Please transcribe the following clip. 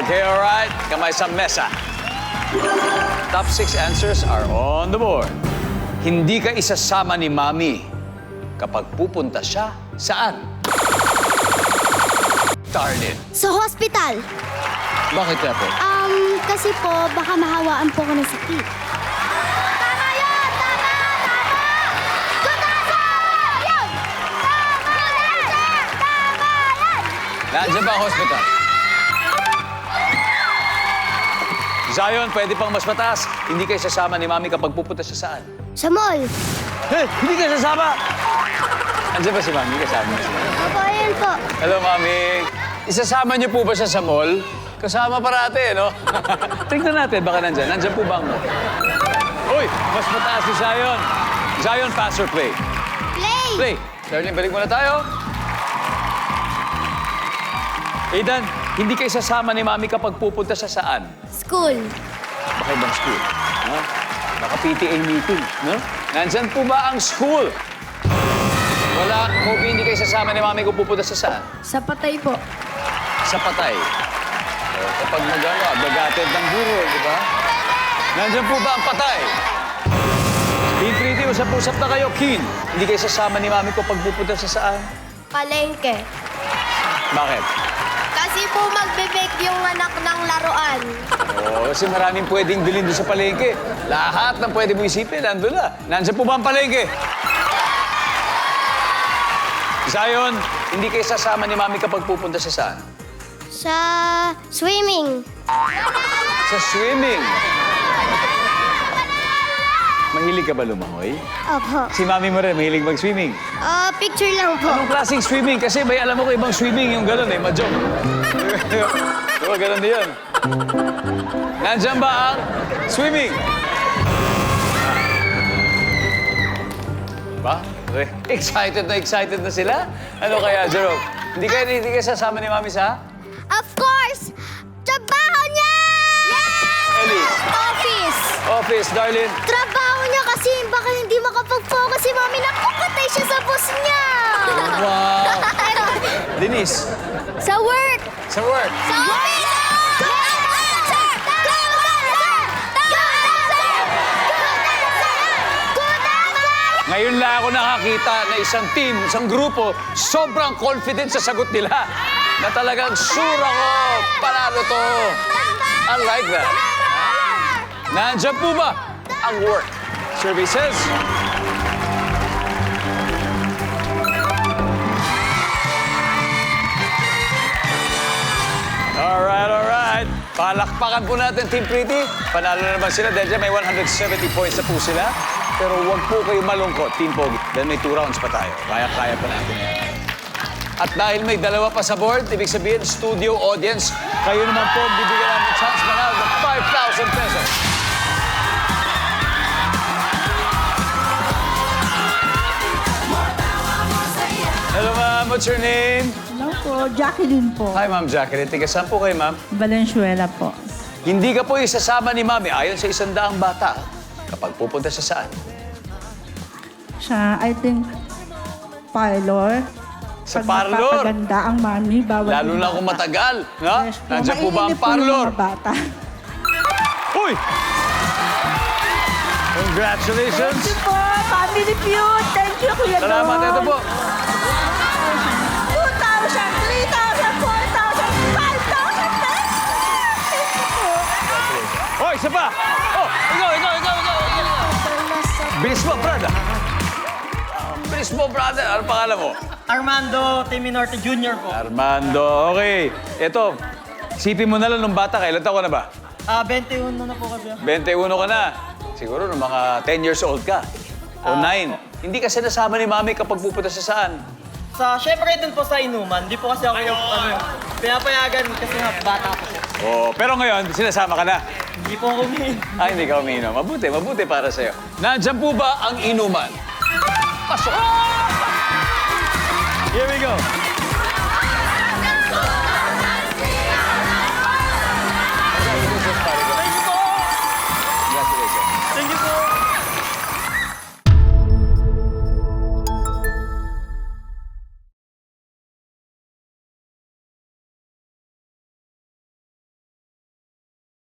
Okay, all right. Kamay sa mesa. Top 6 answers are on the board. Hindi ka isasama ni Mami kapag pupunta siya saan? Darlene. Sa hospital. Bakit kaya po? Kasi po, baka mahawaan po ko ng sakit. Tama yun! Tama! Tama! Yun! Tama yan! Tama yan! Nandiyan ba ang hospital? Zion, pwede pang mas mataas. Hindi kayo sasama ni Mami kapag pupunta siya saan? Sa mall. Hindi kayo sasama! Nandiyan ba si Mami? Kasama niya si Mami. Opo, ayan po. Hello, Mami. Isasama niyo po ba siya sa mall? Kasama parati, no? Tingnan natin, baka nandyan. Nandyan po ba ang mall? Uy, mas mataas si Zion. Zion, pass or play? Play! Play. Darling, balik muna tayo. Aidan, hindi kayo sasama ni Mami kapag pupunta siya saan? School. Baka ibang school. No? Baka PTA meeting, no? Nandyan po ba ang school? Wala, Kobe, hindi kayo sasama ni Mami kung pupunta siya saan? Sa patay po. Sa patay. O, kapag mag-ano, bagatid ng burro, di ba? Nandyan po ba ang patay? Team 3D, usap-usap na kayo. Keen, hindi kayo sasama ni Mami kung pagpupunta sa saan? Palengke. Bakit? Kasi po magbe-bake yung anak ng laruan. Oo, kasi maraming pwedeng bilhin doon sa palengke. Lahat ng pwede mo isipin, nandun na. Nandyan po ba ang palengke? Zion, hindi kayo sasama ni Mami kapag pupunta sa saan? Sa swimming. Sa swimming. Mahilig ka ba lumangoy? Opo. Si Mami mo rin, mahilig mag-swimming. Picture lang po. Anong klaseng swimming? Kasi may alam mo ko ibang swimming yung gano'n eh, ma-joke. Diba, gano'n din yun. Nandyan ba ang swimming? Ba? Excited na sila? Ano kaya, Jerome? Hindi kayo sasama ni Mami sa? Of course! Trabaho niya! Ellie? Office! Office, darling. Trabaho niya kasi baka hindi makapag-focus si Mami. Nakapatay siya sa boss niya! Wow. Denise, Sa work! sa work. Sa office! Ngayon lang ako nakakita na isang team, isang grupo, sobrang confident sa sagot nila. Na talagang sure ako, panalo to. I like that. Nandiyan po ba ang work services? Alright. Palakpakan po natin, Team Pretty. Panalo na naman sila dahil dyan may 170 points na po sila. Pero huwag po kayo malungkot, Team Pogi. Dahil may 2 rounds pa tayo. Kaya pa natin. At dahil may 2 pa sa board, ibig sabihin, studio audience, kayo naman po bibigyan namin chance manalo ng 5,000 pesos. Hello, ma'am. What's your name? Hello po, Jacqueline po. Hi, ma'am Jacqueline. Tiga saan po kayo, ma'am? Valenzuela po. Hindi ka po isasama ni Mami ayon sa 100 bata kapag pupunta sa saan? Siya, I think, parlor. Sa Pag parlor? napapaganda ang mami, bawal Lalo yung na kung bata. matagal. No? Yes po, Nandiyan po ba ang mainit po yung parlor? mga bata. Uy! Congratulations! Thank you po, family feud. Thank you, Kuya Don. Salamat. Ito po. 2,000, 3,000, 4,000, 5,000 pesos! Thank you po. Oh, isa pa! Oh, ikaw! Bilis mo, brother! Bilis mo, brother! Ano pangalan mo? Armando Timinorte Jr. po. Armando. Okay. Ito, sipin mo na lang nung bata ka. Ilan taon ka na ba? 21 na po kasi. 21 ka na. Siguro nung mga 10 years old ka. O 9. Hindi ka sinasama ni Mami kapag pupunta sa saan? Syempre dun po sa inuman, di po kasi ako pinapayagan kasi nga bata po. Oh, pero ngayon, sinasama ka na. Hindi po ako umiin. Ay, hindi ka umiinom. Mabuti para sa'yo. Nandiyan po ba ang inuman? Pasok! Here we go.